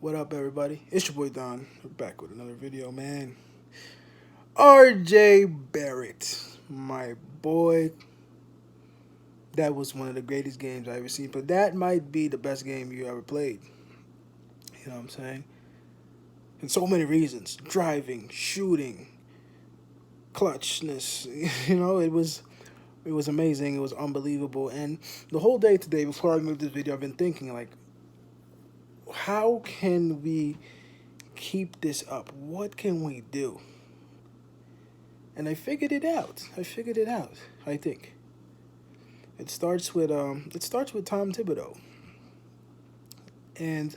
What up, everybody? It's your boy Don. We're back with another video, man. RJ Barrett, my boy. That was one of the greatest games I ever seen. But that might be the best game you ever played. You know what I'm saying? And so many reasons: driving, shooting, clutchness. It was amazing. It was unbelievable. And the whole day today, before I moved this video, I've been thinking like, how can we keep this up? What can we do? And I figured it out. I think it starts with Tom Thibodeau, and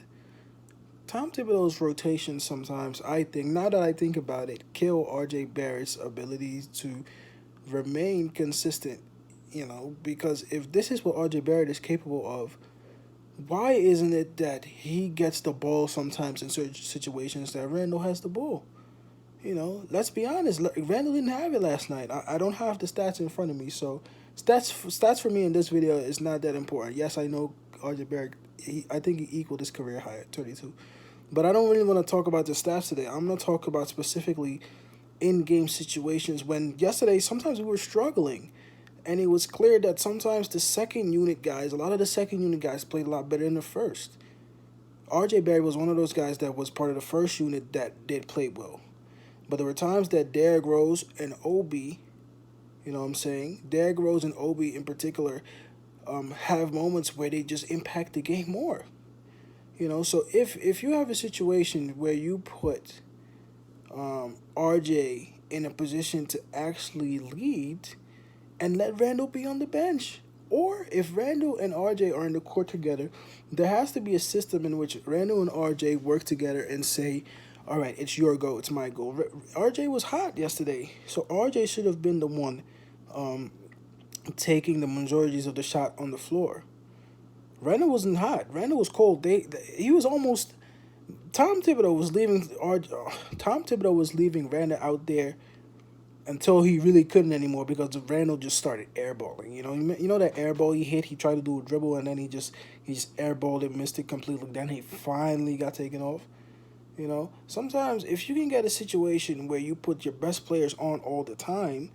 Tom Thibodeau's rotation sometimes, I think, now that I think about it, kill RJ Barrett's ability to remain consistent. Because if this is what RJ Barrett is capable of, why isn't it that he gets the ball sometimes in certain situations that Randall has the ball? Let's be honest. Randall didn't have it last night. I don't have the stats in front of me, so stats for me in this video is not that important. Yes, I know RJ Barrett. I think he equaled his career high at 32. But I don't really want to talk about the stats today. I'm going to talk about specifically in-game situations when yesterday sometimes we were struggling. And it was clear that sometimes a lot of the second unit guys played a lot better than the first. RJ Barrett was one of those guys that was part of the first unit that did play well. But there were times that Derrick Rose and Obi, you know what I'm saying? Derrick Rose and Obi in particular have moments where they just impact the game more. So if you have a situation where you put RJ in a position to actually lead and let Randall be on the bench. Or if Randall and RJ are in the court together, there has to be a system in which Randall and RJ work together and say, all right, it's your goal, it's my goal. RJ was hot yesterday, so RJ should have been the one taking the majorities of the shot on the floor. Randall wasn't hot. Randall was cold. He was almost. Tom Thibodeau was leaving. Tom Thibodeau was leaving Randall out there until he really couldn't anymore because Randall just started airballing. That airball he hit. He tried to do a dribble and then he just airballed it, missed it completely. Then he finally got taken off. Sometimes if you can get a situation where you put your best players on all the time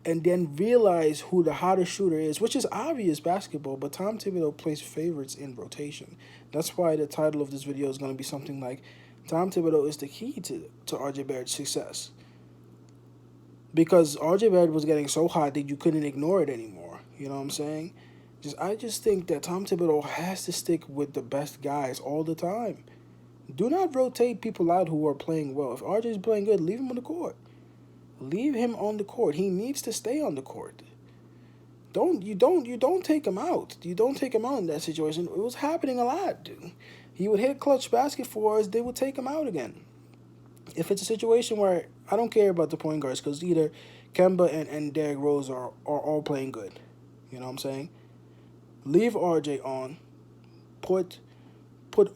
and then realize who the hottest shooter is, which is obvious basketball, but Tom Thibodeau plays favorites in rotation. That's why the title of this video is going to be something like Tom Thibodeau is the key to RJ Barrett's success. Because RJ Barrett was getting so hot that you couldn't ignore it anymore. You know what I'm saying? I just think that Tom Thibodeau has to stick with the best guys all the time. Do not rotate people out who are playing well. If RJ is playing good, leave him on the court. Leave him on the court. He needs to stay on the court. You don't take him out. You don't take him out in that situation. It was happening a lot, dude. He would hit a clutch basket for us. They would take him out again. If it's a situation where I don't care about the point guards because either Kemba and Derrick Rose are all playing good. You know what I'm saying? Leave RJ on. Put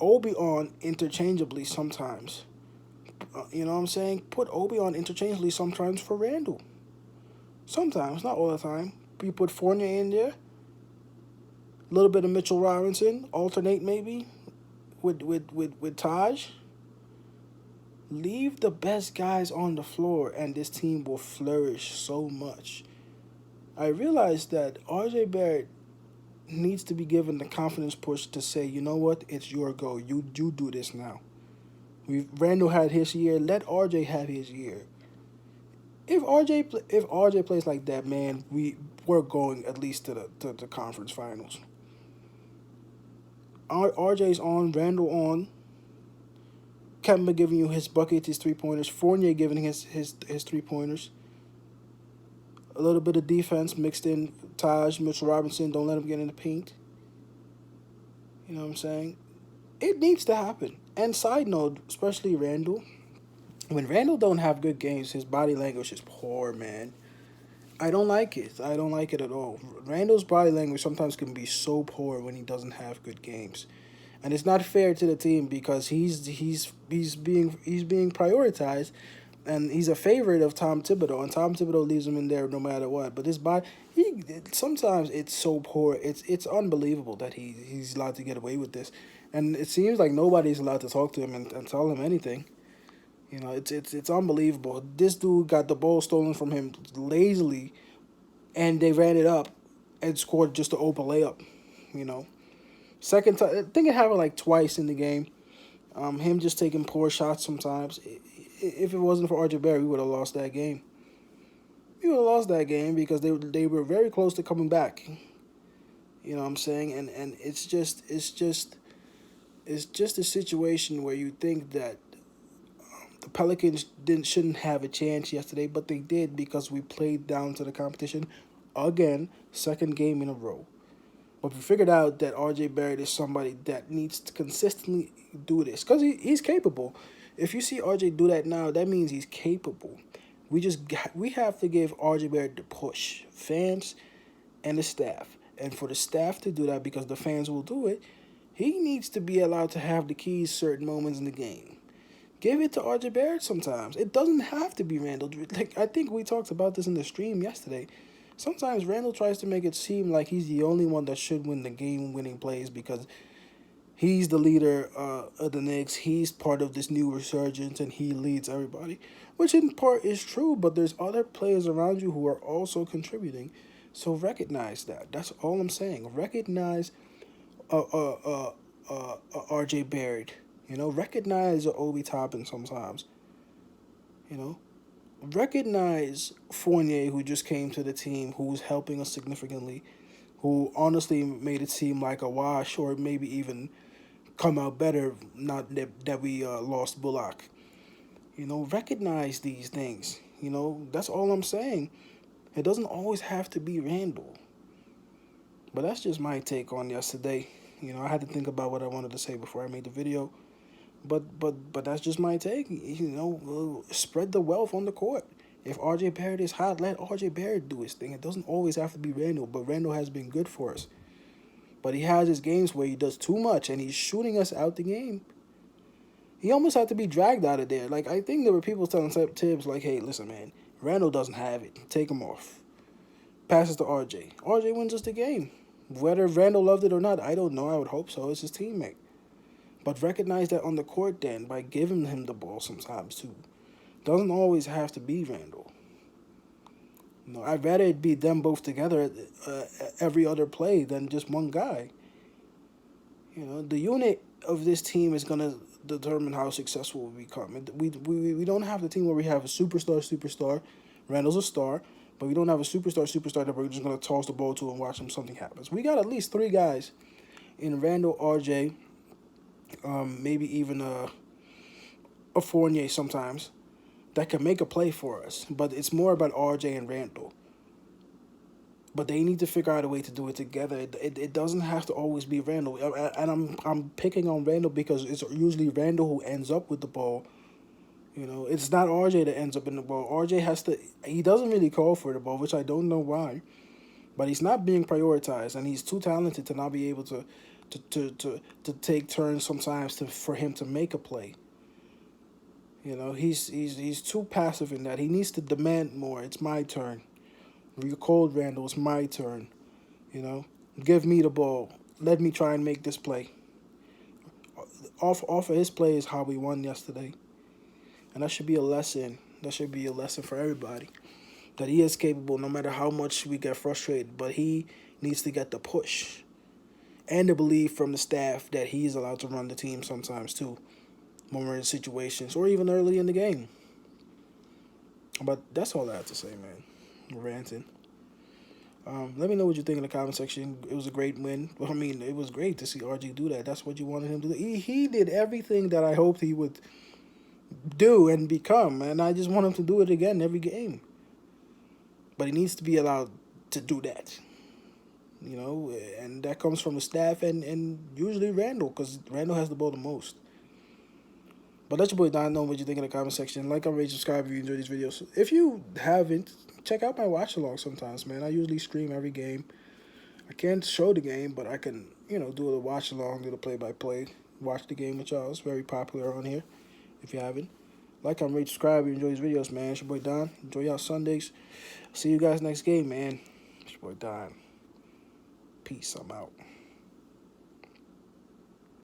Obi on interchangeably sometimes. You know what I'm saying? Put Obi on interchangeably sometimes for Randall. Sometimes, not all the time. You put Fournier in there. A little bit of Mitchell Robinson. Alternate maybe with Taj. Leave the best guys on the floor and this team will flourish so much. I realize that RJ Barrett needs to be given the confidence push to say, you know what, it's your go. You do this now. Randall had his year. Let RJ have his year. If RJ plays like that, man, we're going at least to the conference finals. RJ's on, Randall on. Kemba giving you his buckets, his 3-pointers. Fournier giving his 3-pointers. A little bit of defense mixed in. Taj, Mitchell Robinson, don't let him get in the paint. You know what I'm saying? It needs to happen. And side note, especially Randall, when Randall don't have good games, his body language is poor, man. I don't like it. I don't like it at all. Randall's body language sometimes can be so poor when he doesn't have good games. And it's not fair to the team because he's being prioritized, and he's a favorite of Tom Thibodeau, and Tom Thibodeau leaves him in there no matter what. But his body, sometimes it's so poor, it's unbelievable that he's allowed to get away with this. and it seems like nobody's allowed to talk to him and tell him anything. It's unbelievable. This dude got the ball stolen from him lazily, and they ran it up and scored just an open layup. You know, second time, I think it happened like twice in the game. Him just taking poor shots sometimes. If it wasn't for RJ Barrett, we would have lost that game. We would have lost that game because they were very close to coming back. You know what I'm saying? And it's just a situation where you think that the Pelicans shouldn't have a chance yesterday, but they did because we played down to the competition again, second game in a row. But we figured out that RJ Barrett is somebody that needs to consistently do this because he's capable. If you see RJ do that now, that means he's capable. We have to give RJ Barrett the push, fans and the staff, and for the staff to do that because the fans will do it. He needs to be allowed to have the keys certain moments in the game. Give it to RJ Barrett sometimes. It doesn't have to be Randall. Like I think we talked about this in the stream yesterday. Sometimes Randall tries to make it seem like he's the only one that should win the game-winning plays because he's the leader of the Knicks. He's part of this new resurgence, and he leads everybody, which in part is true. But there's other players around you who are also contributing. So recognize that. That's all I'm saying. Recognize RJ Barrett. Recognize Obi Toppin sometimes. You know, recognize Fournier, who just came to the team, who's helping us significantly, who honestly made it seem like a wash or maybe even come out better, not that we lost Bullock. Recognize these things. That's all I'm saying. It doesn't always have to be Randall. But that's just my take on yesterday. I had to think about what I wanted to say before I made the video. But that's just my take. Spread the wealth on the court. If RJ Barrett is hot, let RJ Barrett do his thing. It doesn't always have to be Randall, but Randall has been good for us. But he has his games where he does too much and he's shooting us out the game. He almost had to be dragged out of there. Like, I think there were people telling Tibbs, like, hey, listen, man, Randall doesn't have it. Take him off. Passes to RJ. RJ wins us the game. Whether Randall loved it or not, I don't know. I would hope so. It's his teammate. But recognize that on the court then by giving him the ball sometimes too. Doesn't always have to be Randall. I'd rather it be them both together every other play than just one guy. The unit of this team is going to determine how successful we become. We don't have the team where we have a superstar. Randall's a star. But we don't have a superstar that we're just going to toss the ball to and watch something happens. We got at least three guys in Randall, RJ, maybe even a Fournier sometimes, that can make a play for us. But it's more about RJ and Randall. But they need to figure out a way to do it together. It doesn't have to always be Randall. And I'm picking on Randall because it's usually Randall who ends up with the ball. It's not RJ that ends up in the ball. RJ he doesn't really call for the ball, which I don't know why. But he's not being prioritized, and he's too talented to not be able to take turns sometimes for him to make a play. He's too passive in that. He needs to demand more. It's my turn. You're cold, Randall. It's my turn. Give me the ball. Let me try and make this play. Off of his play is how we won yesterday. And that should be a lesson. That should be a lesson for everybody. That he is capable no matter how much we get frustrated. But he needs to get the push. And the belief from the staff that he's allowed to run the team sometimes too. When we're in situations. Or even early in the game. But that's all I have to say, man. I'm ranting. Let me know what you think in the comment section. It was a great win. Well, it was great to see RJ do that. That's what you wanted him to do. He did everything that I hoped he would do and become, and I just want him to do it again every game. But he needs to be allowed to do that, and that comes from the staff and usually Randall, because Randall has the ball the most. But let your boy Don know what you think in the comment section. Like, rate, subscribe if you enjoy these videos. If you haven't, check out my watch along sometimes, man. I usually stream every game. I can't show the game, but I can, do a watch along, do the play-by-play, watch the game with y'all. It's very popular on here. If you haven't, like, rate, subscribe if you enjoy these videos, man. It's your boy Don. Enjoy y'all Sundays. See you guys next game, man. It's your boy Don. Peace. I'm out.